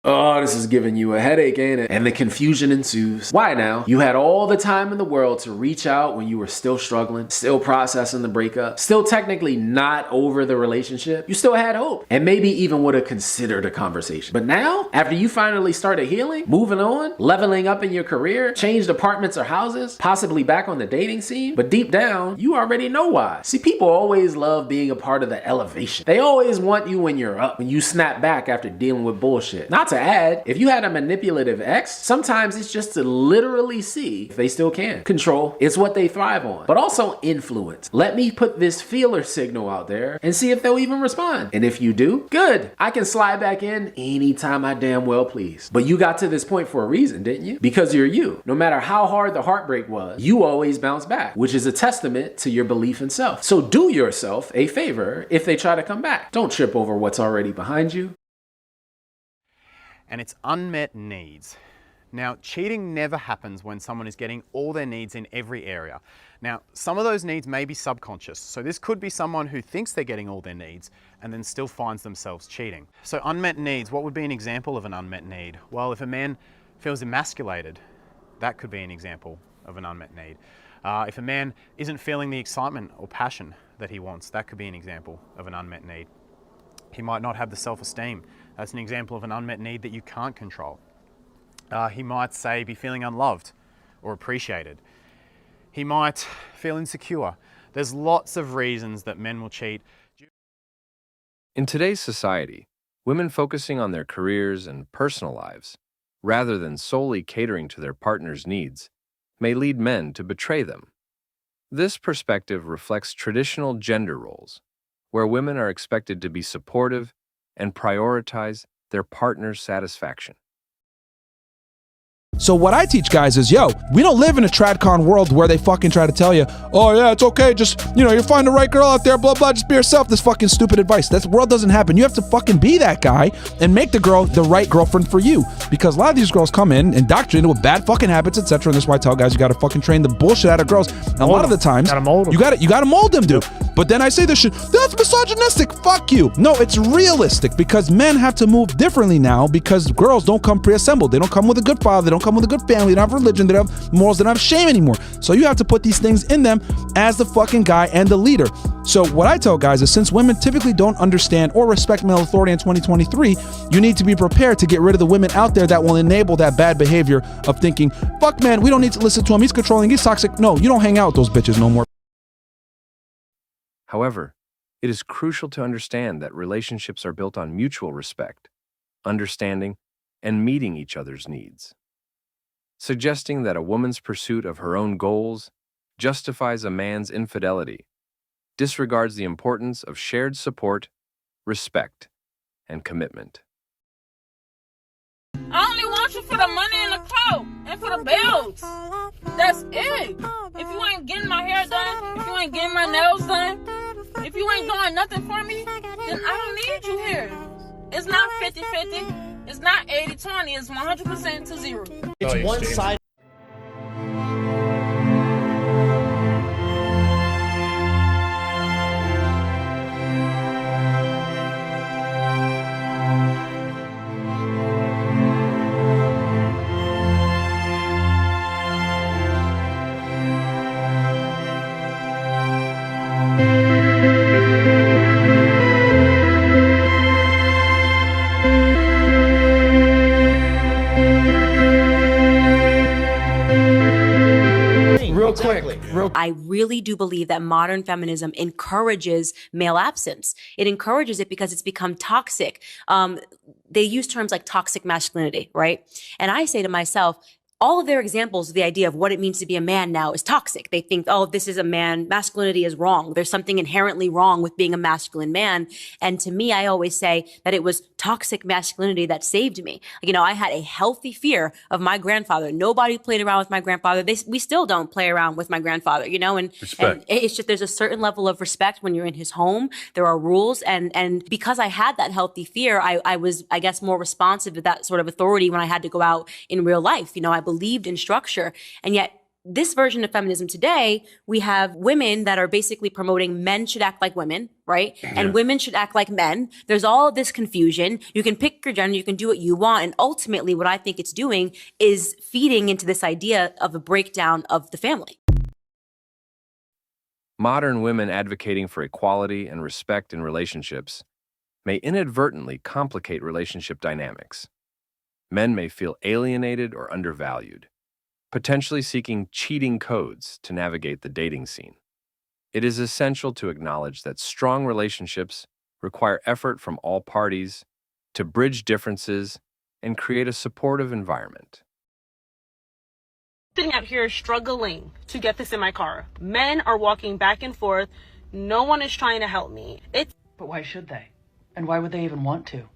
Oh, this is giving you a headache, ain't it? And the confusion ensues. Why now? You had all the time in the world to reach out when you were still struggling, still processing the breakup, still technically not over the relationship. You still had hope, and maybe even would have considered a conversation. But now, after you finally started healing, moving on, leveling up in your career, changed apartments or houses, possibly back on the dating scene, but deep down, you already know why. See, people always love being a part of the elevation. They always want you when you're up, when you snap back after dealing with bullshit. Not to add, if you had a manipulative ex, sometimes it's just to literally see if they still can. Control, it's what they thrive on, but also influence. Let me put this feeler signal out there and see if they'll even respond. And if you do, good. I can slide back in anytime I damn well please. But you got to this point for a reason, didn't you? Because you're you. No matter how hard the heartbreak was, you always bounce back, which is a testament to your belief in self. So do yourself a favor if they try to come back. Don't trip over what's already behind you. And it's unmet needs. Now, cheating never happens when someone is getting all their needs in every area. Now, some of those needs may be subconscious, so this could be someone who thinks they're getting all their needs and then still finds themselves cheating. So unmet needs, what would be an example of an unmet need? Well, if a man feels emasculated, that could be an example of an unmet need. If a man isn't feeling the excitement or passion that he wants, that could be an example of an unmet need. He might not have the self-esteem. That's an example of an unmet need that you can't control. He might, say, be feeling unloved or appreciated. He might feel insecure. There's lots of reasons that men will cheat. In today's society, women focusing on their careers and personal lives, rather than solely catering to their partner's needs, may lead men to betray them. This perspective reflects traditional gender roles, where women are expected to be supportive and prioritize their partner's satisfaction. So what I teach guys is, yo, we don't live in a tradcon world where they fucking try to tell you, oh yeah, it's okay, just, you'll find the right girl out there, blah, blah, just be yourself. This fucking stupid advice. That world doesn't happen. You have to fucking be that guy and make the girl the right girlfriend for you. Because a lot of these girls come in indoctrinated with bad fucking habits, etc. And that's why I tell guys you gotta fucking train the bullshit out of girls. And a lot of the times, you gotta mold them, dude. But then I say this shit, that's misogynistic. Fuck you. No, it's realistic because men have to move differently now because girls don't come pre-assembled. They don't come with a good father. They don't come with a good family. They don't have religion. They don't have morals. They don't have shame anymore. So you have to put these things in them as the fucking guy and the leader. So what I tell guys is since women typically don't understand or respect male authority in 2023, you need to be prepared to get rid of the women out there that will enable that bad behavior of thinking, fuck man, we don't need to listen to him. He's controlling. He's toxic. No, you don't hang out with those bitches no more. However, it is crucial to understand that relationships are built on mutual respect, understanding, and meeting each other's needs. Suggesting that a woman's pursuit of her own goals justifies a man's infidelity disregards the importance of shared support, respect, and commitment. I only want you for the money and the clothes and for the bills. That's it. If you ain't getting my hair done, if you ain't getting my nails done, if you ain't doing nothing for me, then I don't need you here. It's not 50-50. It's not 80-20. It's 100% to 0. It's one side. I really do believe that modern feminism encourages male absence. It encourages it because it's become toxic. They use terms like toxic masculinity, right? And I say to myself, all of their examples of the idea of what it means to be a man now is toxic. They think, oh, this is a man. Masculinity is wrong. There's something inherently wrong with being a masculine man. And to me, I always say that it was toxic masculinity that saved me. I had a healthy fear of my grandfather. Nobody played around with my grandfather. We still don't play around with my grandfather, and it's just, there's a certain level of respect when you're in his home. There are rules. And because I had that healthy fear, I was, I guess, more responsive to that sort of authority when I had to go out in real life. I believed in structure. And yet this version of feminism today, we have women that are basically promoting men should act like women, right? And women should act like men. There's all of this confusion. You can pick your gender, you can do what you want. And ultimately, what I think it's doing is feeding into this idea of a breakdown of the family. Modern women advocating for equality and respect in relationships may inadvertently complicate relationship dynamics. Men may feel alienated or undervalued, potentially seeking cheating codes to navigate the dating scene. It is essential to acknowledge that strong relationships require effort from all parties to bridge differences and create a supportive environment. Sitting out here struggling to get this in my car. Men are walking back and forth. No one is trying to help me. But why should they? And why would they even want to?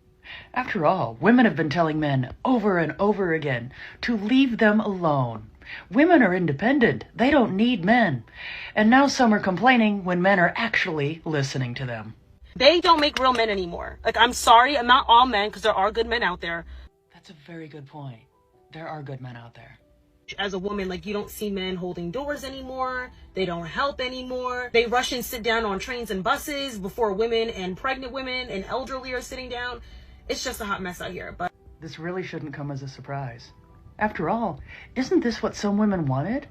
After all, women have been telling men over and over again to leave them alone. Women are independent. They don't need men. And now some are complaining when men are actually listening to them. They don't make real men anymore. Like, I'm sorry, I'm not all men, because there are good men out there. That's a very good point. There are good men out there. As a woman, like, you don't see men holding doors anymore. They don't help anymore. They rush and sit down on trains and buses before women and pregnant women and elderly are sitting down. It's just a hot mess out here. But this really shouldn't come as a surprise. After all, isn't this what some women wanted?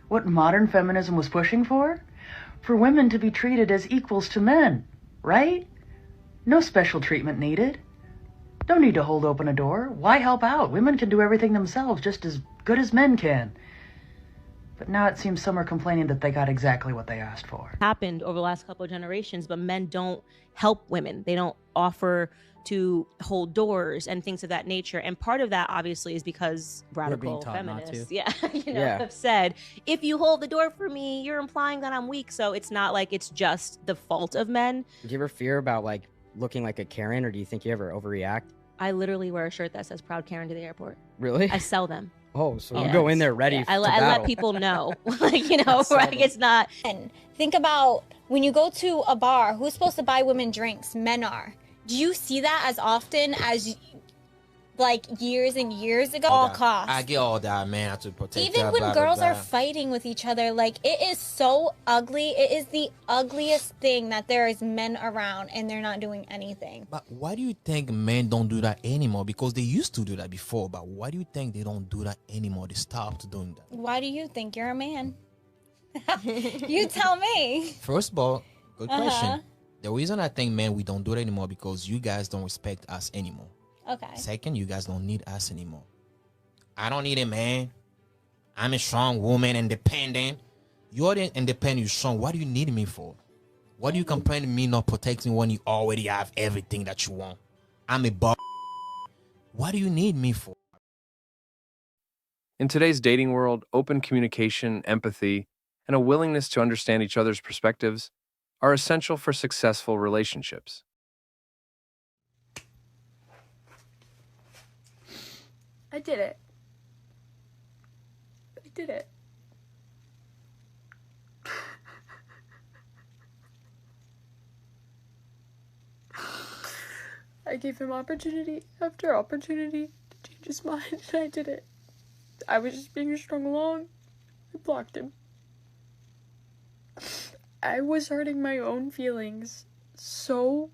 What modern feminism was pushing for? For women to be treated as equals to men, right? No special treatment needed. Don't need to hold open a door. Why help out? Women can do everything themselves just as good as men can. But now it seems some are complaining that they got exactly what they asked for. Happened over the last couple of generations, but men don't help women. They don't offer to hold doors and things of that nature. And part of that obviously is because radical feminists, have said, if you hold the door for me, you're implying that I'm weak. So it's not like it's just the fault of men. Do you ever fear about like looking like a Karen, or do you think you ever overreact? I literally wear a shirt that says Proud Karen to the airport. Really? I sell them. Oh, so you go in there ready I to let battle. people know, like, like it's not. And think about when you go to a bar, who's supposed to buy women drinks? Men are. Do you see that as often as like years and years ago? All costs. I get all that, man. I have to protect Even that, when blah, girls blah, are blah. fighting with each other, like it is so ugly. It is the ugliest thing that there is men around and they're not doing anything. But why do you think men don't do that anymore? Because they used to do that before. But why do you think they don't do that anymore? They stopped doing that. Why do you think you're a man? You tell me. First of all, good question. The reason I think, men, we don't do it anymore because you guys don't respect us anymore. Okay. Second, you guys don't need us anymore. I don't need a man. I'm a strong woman, independent. You're independent, you're strong. What do you need me for? What do you complain to me not protecting when you already have everything that you want? I'm a boss. What do you need me for? In today's dating world, open communication, empathy, and a willingness to understand each other's perspectives are essential for successful relationships. I did it. I did it. I gave him opportunity after opportunity to change his mind, and I did it. I was just being strung along. I blocked him. I was hurting my own feelings so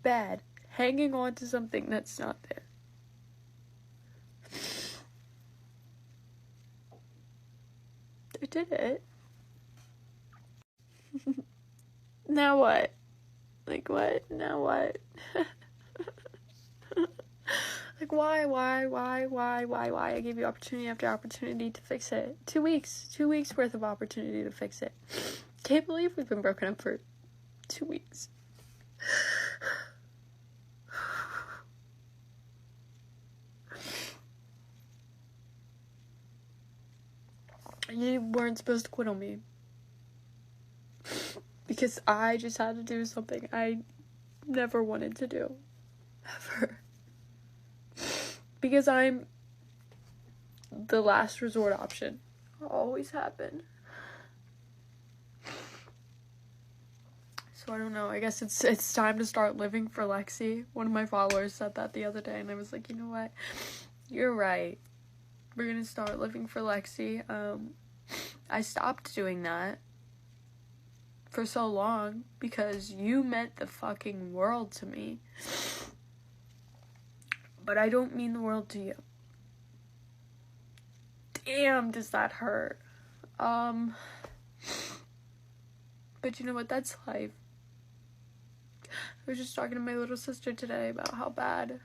bad, hanging on to something that's not there. I did it. Now what? Like what? Now what? Like why? I gave you opportunity after opportunity to fix it. 2 weeks. 2 weeks worth of opportunity to fix it. Can't believe we've been broken up for 2 weeks. You weren't supposed to quit on me. Because I just had to do something I never wanted to do. Ever. Because I'm the last resort option. Always have been. So I don't know. I guess it's time to start living for Lexi. One of my followers said that the other day, and I was like, you know what? You're right. We're gonna start living for Lexi. I stopped doing that for so long because you meant the fucking world to me. But I don't mean the world to you. Damn, does that hurt. But you know what? That's life. I was just talking to my little sister today about how bad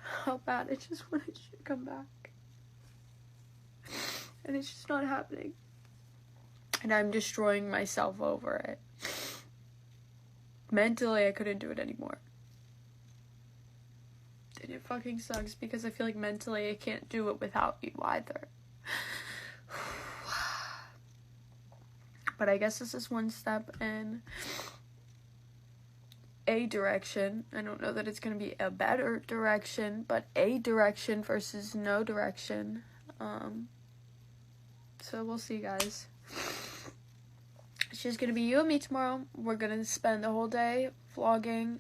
I just wanted you to come back. And it's just not happening. And I'm destroying myself over it. Mentally, I couldn't do it anymore. And it fucking sucks because I feel like mentally I can't do it without you either. But I guess this is one step in a direction. I don't know that it's going to be a better direction, but a direction versus no direction. So we'll see, guys. It's just going to be you and me tomorrow. We're going to spend the whole day vlogging,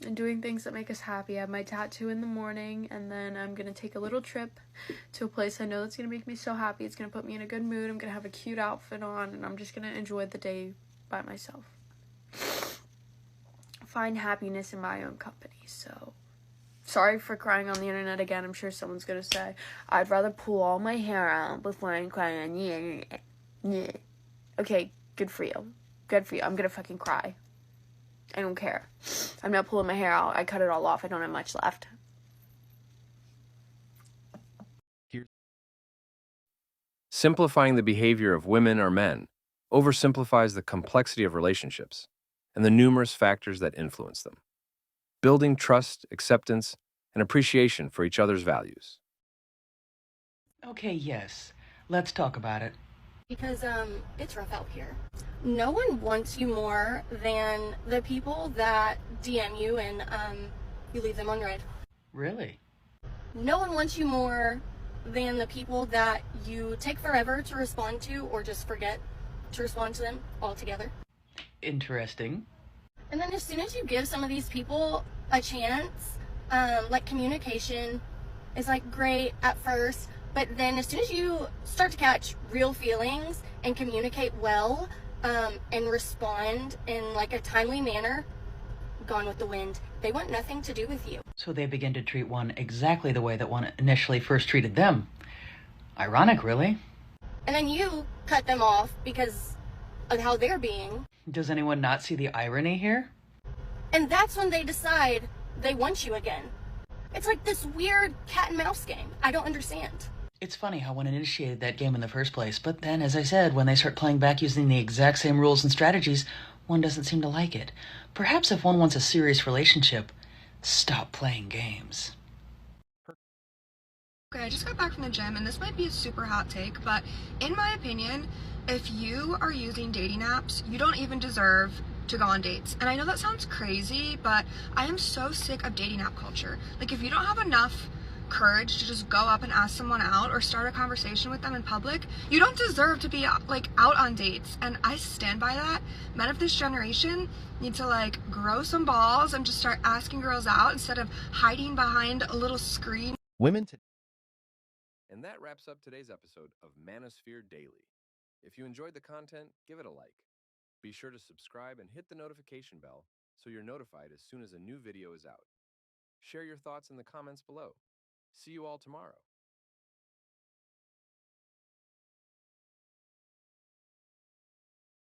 and doing things that make us happy. I have my tattoo in the morning, and then I'm going to take a little trip to a place I know that's going to make me so happy. It's going to put me in a good mood. I'm going to have a cute outfit on, and I'm just going to enjoy the day by myself. Find happiness in my own company. So, sorry for crying on the internet again. I'm sure someone's going to say, I'd rather pull all my hair out before I cry. Yeah. Okay, good for you. Good for you. I'm going to fucking cry. I don't care. I'm not pulling my hair out. I cut it all off. I don't have much left. Simplifying the behavior of women or men oversimplifies the complexity of relationships and the numerous factors that influence them, building trust, acceptance, and appreciation for each other's values. Okay, yes. Let's talk about it. Because it's rough out here. No one wants you more than the people that DM you and you leave them unread. Really? No one wants you more than the people that you take forever to respond to or just forget to respond to them altogether. Interesting. And then as soon as you give some of these people a chance, like communication is like great at first, but then as soon as you start to catch real feelings and communicate well, and respond in like a timely manner, gone with the wind. They want nothing to do with you. So they begin to treat one exactly the way that one initially first treated them. Ironic, really. And then you cut them off because of how they're being. Does anyone not see the irony here? And that's when they decide they want you again. It's like this weird cat and mouse game. I don't understand. It's funny how one initiated that game in the first place, but then, as I said, when they start playing back using the exact same rules and strategies, one doesn't seem to like it. Perhaps if one wants a serious relationship, stop playing games. Okay, I just got back from the gym, and this might be a super hot take, but in my opinion, if you are using dating apps, you don't even deserve to go on dates. And I know that sounds crazy, but I am so sick of dating app culture. Like, if you don't have enough courage to just go up and ask someone out or start a conversation with them in public, you don't deserve to be like out on dates. And I stand by that. Men of this generation need to like grow some balls and just start asking girls out instead of hiding behind a little screen. And that wraps up today's episode of Manosphere Daily. If you enjoyed the content, give it a like. Be sure to subscribe and hit the notification bell so you're notified as soon as a new video is out. Share your thoughts in the comments below. See you all tomorrow.